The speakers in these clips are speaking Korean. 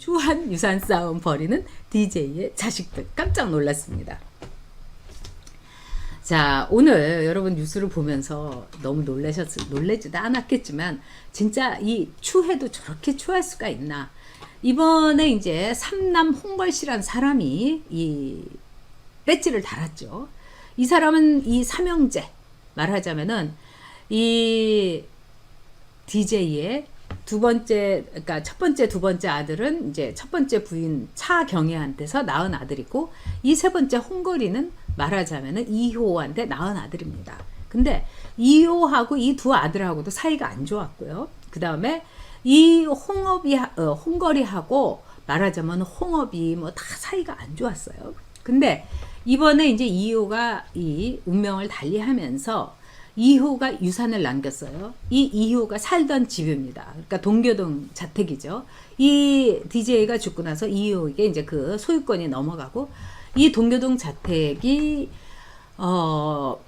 추한 유산 싸움 벌이는 DJ의 자식들. 깜짝 놀랐습니다. 자, 오늘 여러분 뉴스를 보면서 너무 놀라지도 않았겠지만, 진짜 이 추해도 저렇게 추할 수가 있나. 이번에 이제 삼남 홍걸씨란 사람이 이 배지를 달았죠. 이 사람은 이 삼형제, 말하자면은 이 DJ의 두 번째, 그러니까 첫 번째, 두 번째 아들은 이제 첫 번째 부인 차경애한테서 낳은 아들이고, 이 세 번째 홍걸이는 말하자면은 이효한테 낳은 아들입니다. 근데 이효하고 이 두 아들하고도 사이가 안 좋았고요. 그 다음에 이 홍걸이하고 말하자면 홍업이 뭐 다 사이가 안 좋았어요. 근데 이번에 이제 이효가 이 운명을 달리하면서 이효가 유산을 남겼어요. 이 이효가 살던 집입니다. 그러니까 동교동 자택이죠. 이 DJ가 죽고 나서 이효에게 이제 그 소유권이 넘어가고, 이 동교동 자택이 여러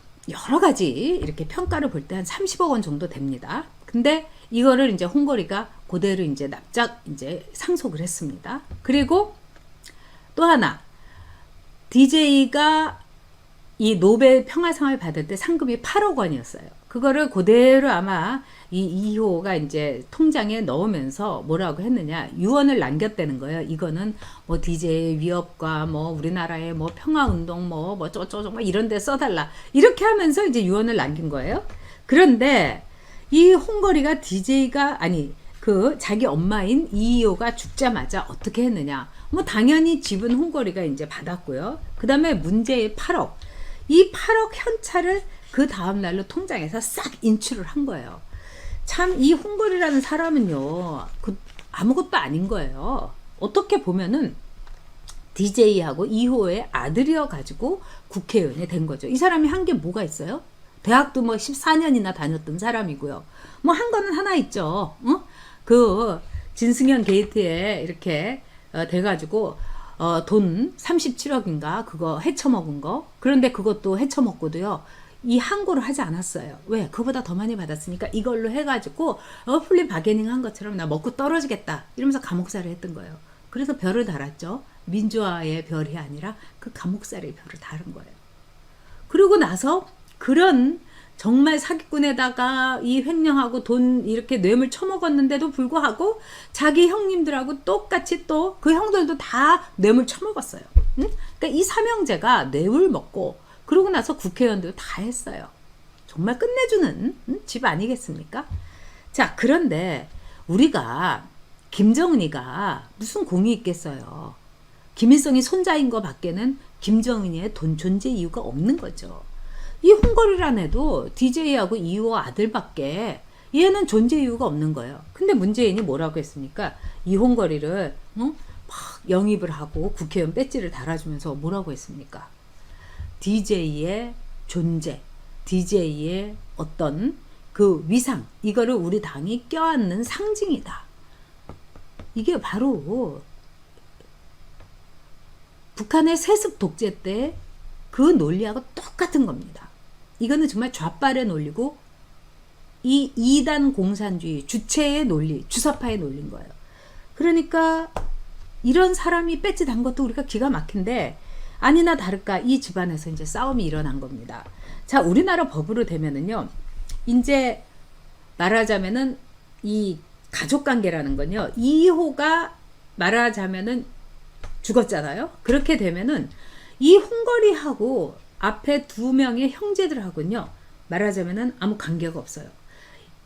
가지 이렇게 평가를 볼 때 한 30억 원 정도 됩니다. 근데 이거를 이제 홍걸이가 그대로 이제 납작 이제 상속을 했습니다. 그리고 또 하나, DJ가 이 노벨 평화상을 받을 때 상금이 8억 원이었어요. 그거를 그대로 아마 이 이효가 이제 통장에 넣으면서 뭐라고 했느냐, 유언을 남겼다는 거예요. 이거는 뭐 DJ의 위협과 뭐 우리나라의 뭐 평화운동 뭐 저거 이런 데 써달라, 이렇게 하면서 이제 유언을 남긴 거예요. 그런데 이 홍걸이가 DJ가 아니 그 자기 엄마인 이효가 죽자마자 어떻게 했느냐, 뭐 당연히 집은 홍걸이가 이제 받았고요. 그 다음에 문제의 8억, 이 8억 현찰을 그 다음날로 통장에서 싹 인출을 한 거예요. 참 이 홍걸이라는 사람은요, 아무것도 아닌 거예요. 어떻게 보면은 DJ하고 이호의 아들이어가지고 국회의원이 된 거죠. 이 사람이 한 게 뭐가 있어요? 대학도 뭐 14년이나 다녔던 사람이고요. 뭐 한 거는 하나 있죠. 그 진승현 게이트에 이렇게 돼가지고 돈 37억인가 그거 헤쳐먹은 거. 그런데 그것도 헤쳐먹고도요, 이 항고를 하지 않았어요. 왜? 그보다 더 많이 받았으니까 이걸로 해가지고 플리 바게닝 한 것처럼 나 먹고 떨어지겠다 이러면서 감옥살이 했던 거예요. 그래서 별을 달았죠. 민주화의 별이 아니라 그 감옥살이의 별을 달은 거예요. 그러고 나서 그런 정말 사기꾼에다가 이 횡령하고 돈 이렇게 뇌물 처먹었는데도 불구하고 자기 형님들하고 똑같이 또 그 형들도 다 뇌물 처먹었어요. 응? 그러니까 이 삼형제가 뇌물 먹고 그러고 나서 국회의원도 다 했어요. 정말 끝내주는 집 아니겠습니까? 자, 그런데 우리가 김정은이가 무슨 공이 있겠어요. 김일성이 손자인 거 밖에는 김정은이의 돈 존재 이유가 없는 거죠. 이 홍걸이란 애도 DJ하고 이호 아들밖에 얘는 존재 이유가 없는 거예요. 근데 문재인이 뭐라고 했습니까? 이 홍걸이를 막 영입을 하고 국회의원 배지를 달아주면서 뭐라고 했습니까? DJ의 존재, DJ의 어떤 그 위상, 이거를 우리 당이 껴안는 상징이다. 이게 바로 북한의 세습 독재 때 그 논리하고 똑같은 겁니다. 이거는 정말 좌빨의 논리고 이 이단 공산주의 주체의 논리, 주사파의 논리인 거예요. 그러니까 이런 사람이 배지 단 것도 우리가 기가 막힌데, 아니나 다를까 이 집안에서 이제 싸움이 일어난 겁니다. 자, 우리나라 법으로 되면은요, 이제 말하자면은 이 가족관계라는 건요, 이호가 말하자면은 죽었잖아요. 그렇게 되면은 이 홍걸이하고 앞에 두 명의 형제들하고는요, 말하자면은 아무 관계가 없어요.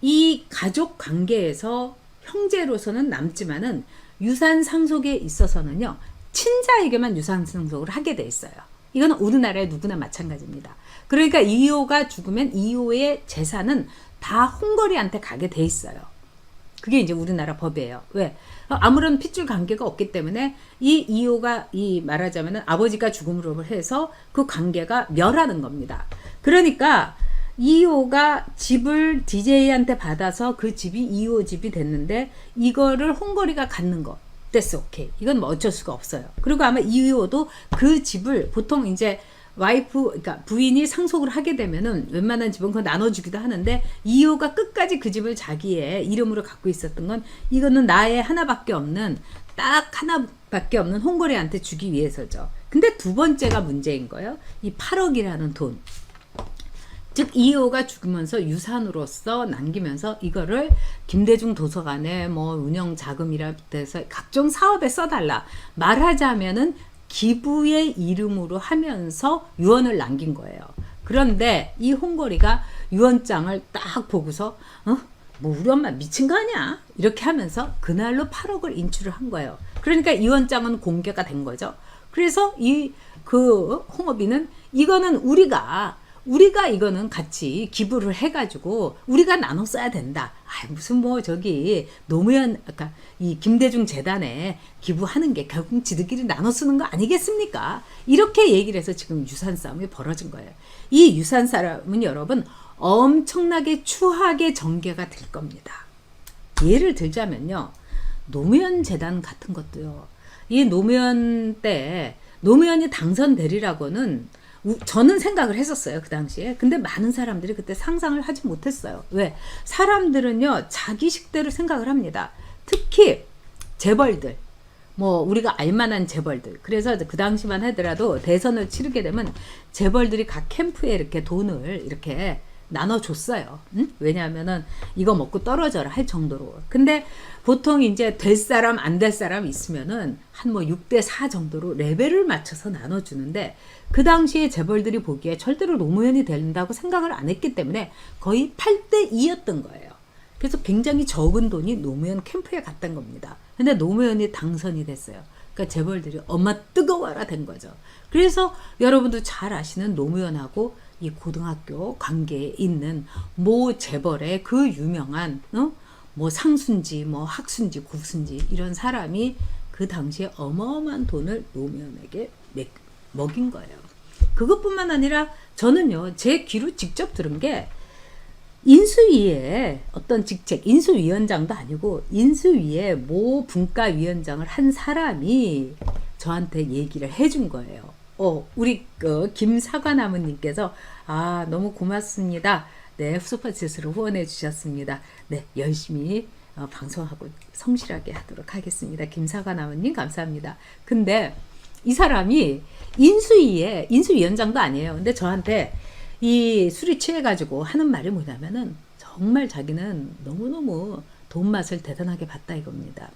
이 가족 관계에서 형제로서는 남지만은 유산 상속에 있어서는요, 친자에게만 유산 상속을 하게 돼 있어요. 이건 우리나라에 누구나 마찬가지입니다. 그러니까 이호가 죽으면 이호의 재산은 다 홍걸이한테 가게 돼 있어요. 그게 이제 우리나라 법이에요. 왜? 아무런 핏줄 관계가 없기 때문에 이 이호가 이 말하자면은 아버지가 죽음으로 해서 그 관계가 멸하는 겁니다. 그러니까 이호가 집을 DJ한테 받아서 그 집이 이호 집이 됐는데 이거를 홍걸이가 갖는 거. That's okay. 이건 뭐 어쩔 수가 없어요. 그리고 아마 이호도 그 집을 보통 이제 그러니까 부인이 상속을 하게 되면은 웬만한 집은 그거 나눠주기도 하는데 이효가 끝까지 그 집을 자기의 이름으로 갖고 있었던 건 이거는 나의 하나밖에 없는 딱 하나밖에 없는 홍고리한테 주기 위해서죠. 근데 두 번째가 문제인 거예요. 이 8억이라는 돈. 즉 이효가 죽으면서 유산으로서 남기면서 이거를 김대중 도서관에 뭐 운영 자금이라 해서 각종 사업에 써달라 말하자면은 기부의 이름으로 하면서 유언을 남긴 거예요. 그런데 이 홍거리가 유언장을 딱 보고서 뭐 우리 엄마 미친 거 아니야? 이렇게 하면서 그날로 8억을 인출을 한 거예요. 그러니까 유언장은 공개가 된 거죠. 그래서 그 홍업이는 이거는 우리가 이거는 같이 기부를 해가지고 우리가 나눠 써야 된다. 무슨 뭐 저기 노무현 아까 이 김대중 재단에 기부하는 게 결국 지들끼리 나눠 쓰는 거 아니겠습니까? 이렇게 얘기를 해서 지금 유산 싸움이 벌어진 거예요. 이 유산 싸움은 여러분 엄청나게 추하게 전개가 될 겁니다. 예를 들자면요, 노무현 재단 같은 것도요. 이 노무현 때 노무현이 당선되리라고는 저는 생각을 했었어요, 그 당시에. 근데 많은 사람들이 그때 상상을 하지 못했어요. 왜? 사람들은요, 자기 식대로 생각을 합니다. 특히 재벌들, 뭐 우리가 알만한 재벌들. 그래서 그 당시만 하더라도 대선을 치르게 되면 재벌들이 각 캠프에 이렇게 돈을 이렇게 나눠줬어요. 왜냐하면은 이거 먹고 떨어져라 할 정도로. 근데 보통 이제 될 사람 안 될 사람 있으면은 한 뭐 6대4 정도로 레벨을 맞춰서 나눠주는데 그 당시에 재벌들이 보기에 절대로 노무현이 된다고 생각을 안 했기 때문에 거의 8대2였던 거예요. 그래서 굉장히 적은 돈이 노무현 캠프에 갔던 겁니다. 근데 노무현이 당선이 됐어요. 그러니까 재벌들이 엄마 뜨거워라 된 거죠. 그래서 여러분도 잘 아시는 노무현하고 이 고등학교 관계에 있는 모 재벌의 그 유명한 뭐 상순지, 뭐 학순지, 구순지 이런 사람이 그 당시에 어마어마한 돈을 노무현에게 먹인 거예요. 그것뿐만 아니라 저는요, 제 귀로 직접 들은 게 인수위에 어떤 직책, 인수위원장도 아니고 인수위에 모 분과위원장을 한 사람이 저한테 얘기를 해준 거예요. 우리 김사과나무님께서 너무 고맙습니다. 네, 슈퍼챗으로 후원해 주셨습니다. 네, 열심히 방송하고 성실하게 하도록 하겠습니다. 김사과나무님 감사합니다. 근데 이 사람이 인수위원장도 아니에요. 근데 저한테 이 술이 취해가지고 하는 말이 뭐냐면은 정말 자기는 너무너무 돈 맛을 대단하게 봤다 이겁니다.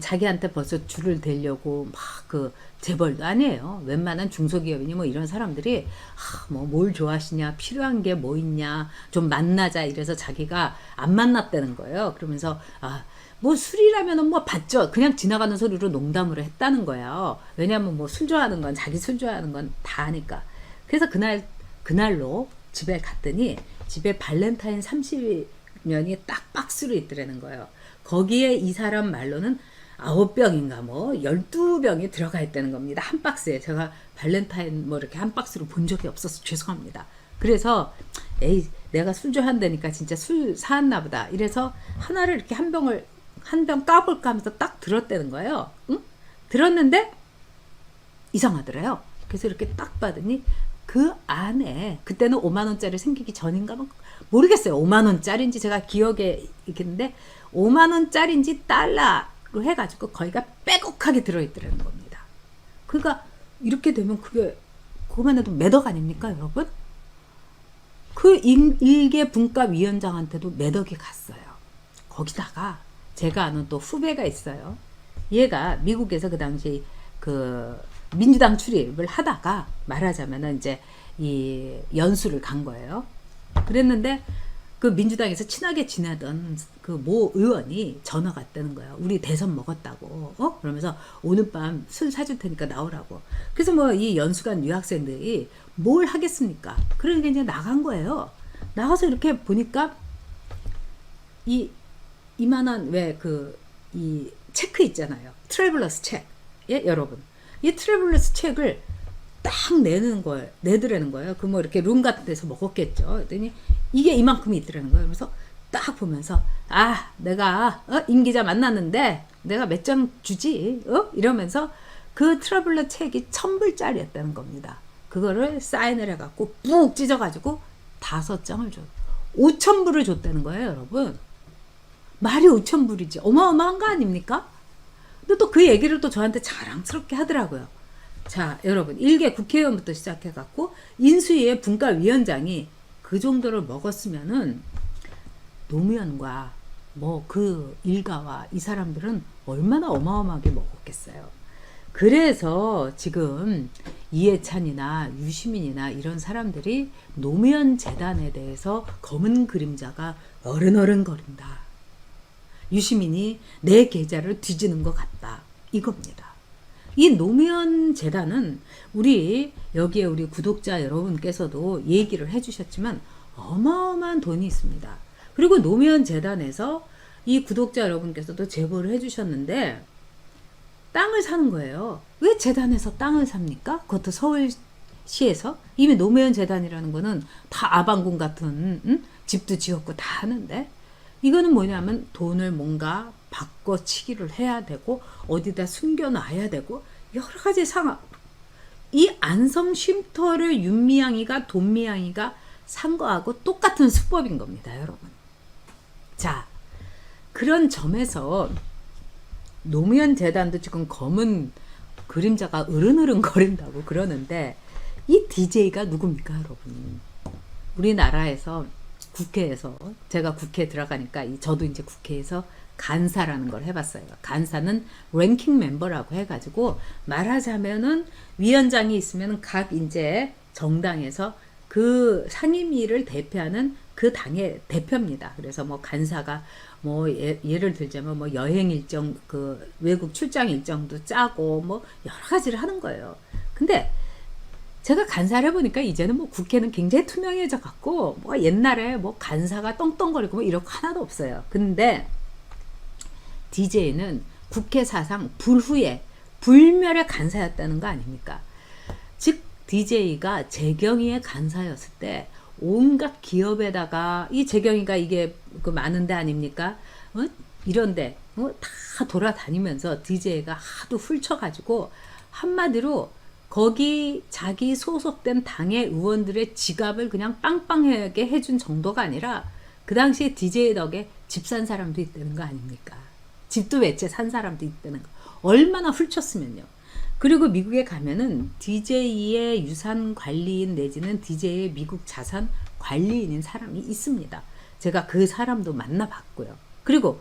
자기한테 벌써 줄을 대려고 막 그 재벌도 아니에요. 웬만한 중소기업이니 뭐 이런 사람들이 뭐 뭘 좋아하시냐, 필요한 게 뭐 있냐, 좀 만나자 이래서 자기가 안 만났다는 거예요. 그러면서 뭐 술이라면은 뭐 봤죠. 그냥 지나가는 소리로 농담으로 했다는 거예요. 왜냐하면 뭐 술 좋아하는 건 자기 술 좋아하는 건 다 아니까. 그래서 그날로 집에 갔더니 집에 발렌타인 30년이 딱 박스로 있더라는 거예요. 거기에 이 사람 말로는 9병인가 뭐 12병이 들어가 있다는 겁니다. 한 박스에. 제가 발렌타인 뭐 이렇게 한 박스로 본 적이 없어서 죄송합니다. 그래서 내가 술 좋아한다니까 진짜 술 사왔나 보다. 이래서 하나를 이렇게 한 병 까볼까 하면서 딱 들었다는 거예요. 응? 들었는데 이상하더래요. 그래서 이렇게 딱 받으니 그 안에 그때는 5만 원짜리 생기기 전인가 모르겠어요. 5만 원짜리인지 제가 기억에 있겠는데 5만 원짜리인지 달러로 해가지고 거기가 빼곡하게 들어있더라는 겁니다. 그러니까 이렇게 되면 그거만 해도 매덕 아닙니까 여러분? 그 일개 분과위원장한테도 매덕이 갔어요. 거기다가 제가 아는 또 후배가 있어요. 얘가 미국에서 그 당시 그 민주당 출입을 하다가 말하자면은 이제 이 연수를 간 거예요. 그랬는데 그 민주당에서 친하게 지내던 그 모 의원이 전화가 왔다는 거예요. 우리 대선 먹었다고. 그러면서 오늘 밤 술 사줄 테니까 나오라고. 그래서 뭐 이 연수간 유학생들이 뭘 하겠습니까? 그러니까 이제 나간 거예요. 나가서 이렇게 보니까 이만한 이 체크 있잖아요. 트래블러스 책. 예, 여러분. 이 트래블러스 책을 딱 내더라는 거예요. 그 뭐 이렇게 룸 같은 데서 먹었겠죠. 그랬더니 이게 이만큼이 있더라는 거예요. 그래서 딱 보면서 내가 임 기자 만났는데 내가 몇 장 주지? 이러면서 그 트러블러 책이 1,000불짜리였다는 겁니다. 그거를 사인을 해갖고 푹 찢어가지고 5장을 줘. 5,000불을 줬다는 거예요, 여러분. 말이 5,000불이지. 어마어마한 거 아닙니까? 근데 또 그 얘기를 또 저한테 자랑스럽게 하더라고요. 자, 여러분, 1개 국회의원부터 시작해갖고 인수위의 분과위원장이 그 정도를 먹었으면은 노무현과 뭐 그 일가와 이 사람들은 얼마나 어마어마하게 먹었겠어요. 그래서 지금 이해찬이나 유시민이나 이런 사람들이 노무현 재단에 대해서 검은 그림자가 어른어른거린다. 유시민이 내 계좌를 뒤지는 것 같다. 이겁니다. 이 노무현 재단은 우리 여기에 우리 구독자 여러분께서도 얘기를 해주셨지만 어마어마한 돈이 있습니다. 그리고 노무현 재단에서 이 구독자 여러분께서도 제보를 해주셨는데 땅을 사는 거예요. 왜 재단에서 땅을 삽니까? 그것도 서울시에서 이미 노무현 재단이라는 거는 다 아방궁 같은 집도 지었고 다 하는데 이거는 뭐냐면 돈을 뭔가 바꿔치기를 해야 되고 어디다 숨겨놔야 되고 여러 가지 상황. 이 안성 쉼터를 윤미향이가 돈미향이가 산 거하고 똑같은 수법인 겁니다, 여러분. 자, 그런 점에서 노무현 재단도 지금 검은 그림자가 으른으른 거린다고 그러는데 이 DJ가 누굽니까, 여러분? 우리나라에서 국회에서 제가 국회에 들어가니까 저도 이제 국회에서 간사라는 걸 해봤어요. 간사는 랭킹 멤버라고 해가지고 말하자면은 위원장이 있으면 각 이제 정당에서 그 상임위를 대표하는 그 당의 대표입니다. 그래서 뭐 간사가 뭐 예를 들자면 뭐 여행 일정 그 외국 출장 일정도 짜고 뭐 여러 가지를 하는 거예요. 근데 제가 간사를 해보니까 이제는 뭐 국회는 굉장히 투명해져 갖고 뭐 옛날에 뭐 간사가 떵떵거리고 뭐 이런 거 하나도 없어요. 근데 DJ는 국회 사상 불후의 불멸의 간사였다는 거 아닙니까? 즉 DJ가 재경이의 간사였을 때 온갖 기업에다가 이 재경이가 이게 그 많은 데 아닙니까? 이런데 다 돌아다니면서 DJ가 하도 훌쳐가지고 한마디로 거기 자기 소속된 당의 의원들의 지갑을 그냥 빵빵하게 해준 정도가 아니라 그 당시에 DJ 덕에 집 산 사람도 있다는 거 아닙니까? 집도 외채 산 사람도 있다는 거. 얼마나 훌쳤으면요. 그리고 미국에 가면은 DJ의 유산 관리인 내지는 DJ의 미국 자산 관리인인 사람이 있습니다. 제가 그 사람도 만나봤고요. 그리고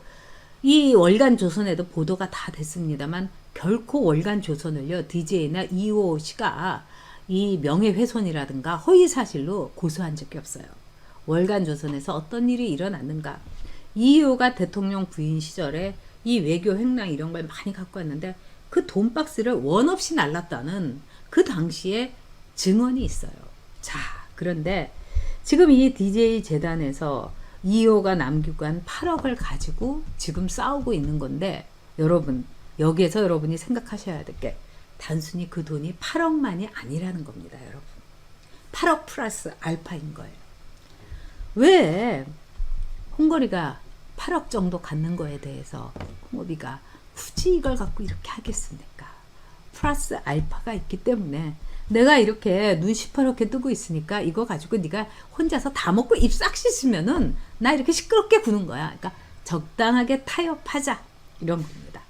이 월간 조선에도 보도가 다 됐습니다만 결코 월간 조선을요 DJ나 이호 씨가 이 명예훼손이라든가 허위사실로 고소한 적이 없어요. 월간 조선에서 어떤 일이 일어났는가. 이호가 대통령 부인 시절에 이 외교 횡령 이런 걸 많이 갖고 왔는데 그 돈박스를 원 없이 날랐다는 그 당시에 증언이 있어요. 자, 그런데 지금 이 DJ 재단에서 이호가 남기고 간 8억을 가지고 지금 싸우고 있는 건데 여러분 여기에서 여러분이 생각하셔야 될 게 단순히 그 돈이 8억만이 아니라는 겁니다, 여러분. 8억 플러스 알파인 거예요. 왜 홍거리가 8억 정도 갖는 거에 대해서 홍업이가 굳이 이걸 갖고 이렇게 하겠습니까? 플러스 알파가 있기 때문에 내가 이렇게 눈 시퍼렇게 뜨고 있으니까 이거 가지고 네가 혼자서 다 먹고 입 싹 씻으면은 나 이렇게 시끄럽게 구는 거야. 그러니까 적당하게 타협하자 이런 겁니다.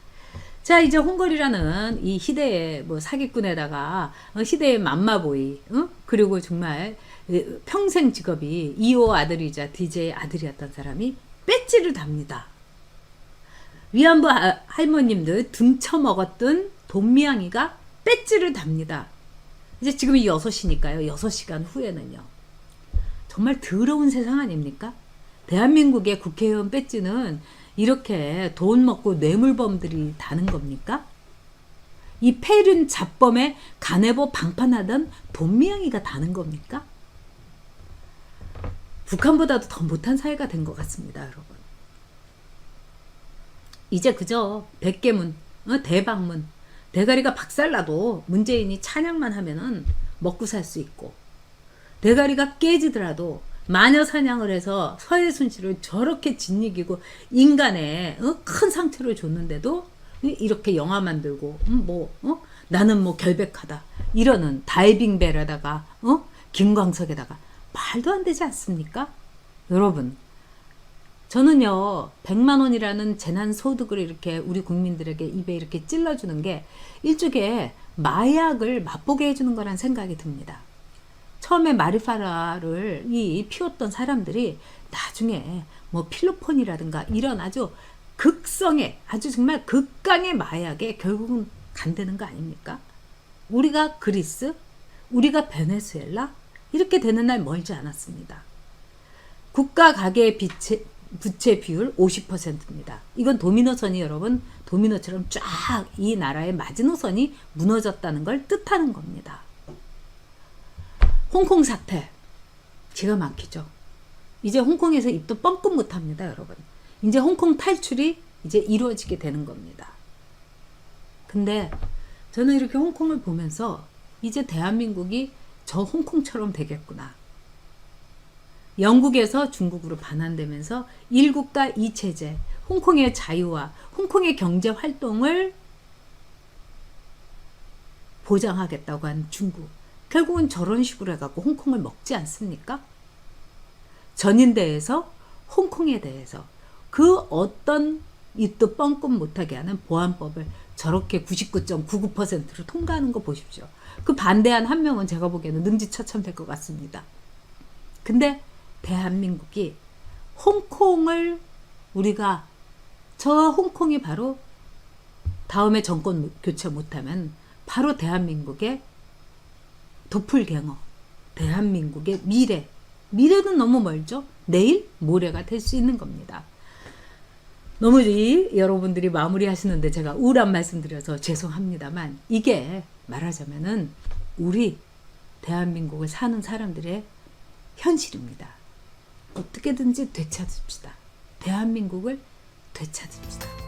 자, 이제 홍거리라는 이 희대의 뭐 사기꾼에다가 희대의 맘마보이, 그리고 정말 평생 직업이 2호 아들이자 DJ 아들이었던 사람이 배지를 답니다. 위안부 할머님들 등쳐먹었던 돈미양이가 배지를 답니다. 이제 지금이 6시니까요. 6시간 후에는요. 정말 더러운 세상 아닙니까? 대한민국의 국회의원 배지는 이렇게 돈 먹고 뇌물범들이 다는 겁니까? 이 폐륜 잡범에 가내보 방판하던 돈미양이가 다는 겁니까? 북한보다도 더 못한 사회가 된 것 같습니다, 여러분. 이제 그저 백개문, 대방문, 대가리가 박살나도 문재인이 찬양만 하면은 먹고 살 수 있고, 대가리가 깨지더라도 마녀 사냥을 해서 서해순 씨를 저렇게 짓이기고 인간의 큰 상처를 줬는데도 이렇게 영화 만들고 나는 뭐 결백하다. 이러는 다이빙벨에다가 김광석에다가 말도 안 되지 않습니까? 여러분, 저는요 100만 원이라는 재난 소득을 이렇게 우리 국민들에게 입에 이렇게 찔러주는 게 일종의 마약을 맛보게 해주는 거란 생각이 듭니다. 처음에 마리파나를 피웠던 사람들이 나중에 뭐 필로폰이라든가 이런 아주 극성의 아주 정말 극강의 마약에 결국은 간다는 거 아닙니까? 우리가 그리스, 우리가 베네수엘라 이렇게 되는 날 멀지 않았습니다. 국가 가계 부채 비율 50%입니다. 이건 도미노선이 여러분 도미노처럼 쫙 이 나라의 마지노선이 무너졌다는 걸 뜻하는 겁니다. 홍콩 사태 기가 막히죠. 이제 홍콩에서 입도 뻥끗 못합니다, 여러분. 이제 홍콩 탈출이 이제 이루어지게 되는 겁니다. 근데 저는 이렇게 홍콩을 보면서 이제 대한민국이 저 홍콩처럼 되겠구나. 영국에서 중국으로 반환되면서 1국가 2체제, 홍콩의 자유와 홍콩의 경제 활동을 보장하겠다고 한 중국. 결국은 저런 식으로 해갖고 홍콩을 먹지 않습니까? 전인대에서 홍콩에 대해서 그 어떤 입도 뻥끗 못하게 하는 보안법을 저렇게 99.99%로 통과하는 거 보십시오. 그 반대한 한 명은 제가 보기에는 능지처참될 것 같습니다. 근데 대한민국이 홍콩을 우리가 저 홍콩이 바로 다음에 정권 교체 못하면 바로 대한민국의 도플갱어, 대한민국의 미래는 너무 멀죠. 내일 모레가 될 수 있는 겁니다. 너무 여러분들이 마무리하시는데 제가 우울한 말씀 드려서 죄송합니다만 이게 말하자면은 우리 대한민국을 사는 사람들의 현실입니다. 어떻게든지 되찾읍시다. 대한민국을 되찾읍시다.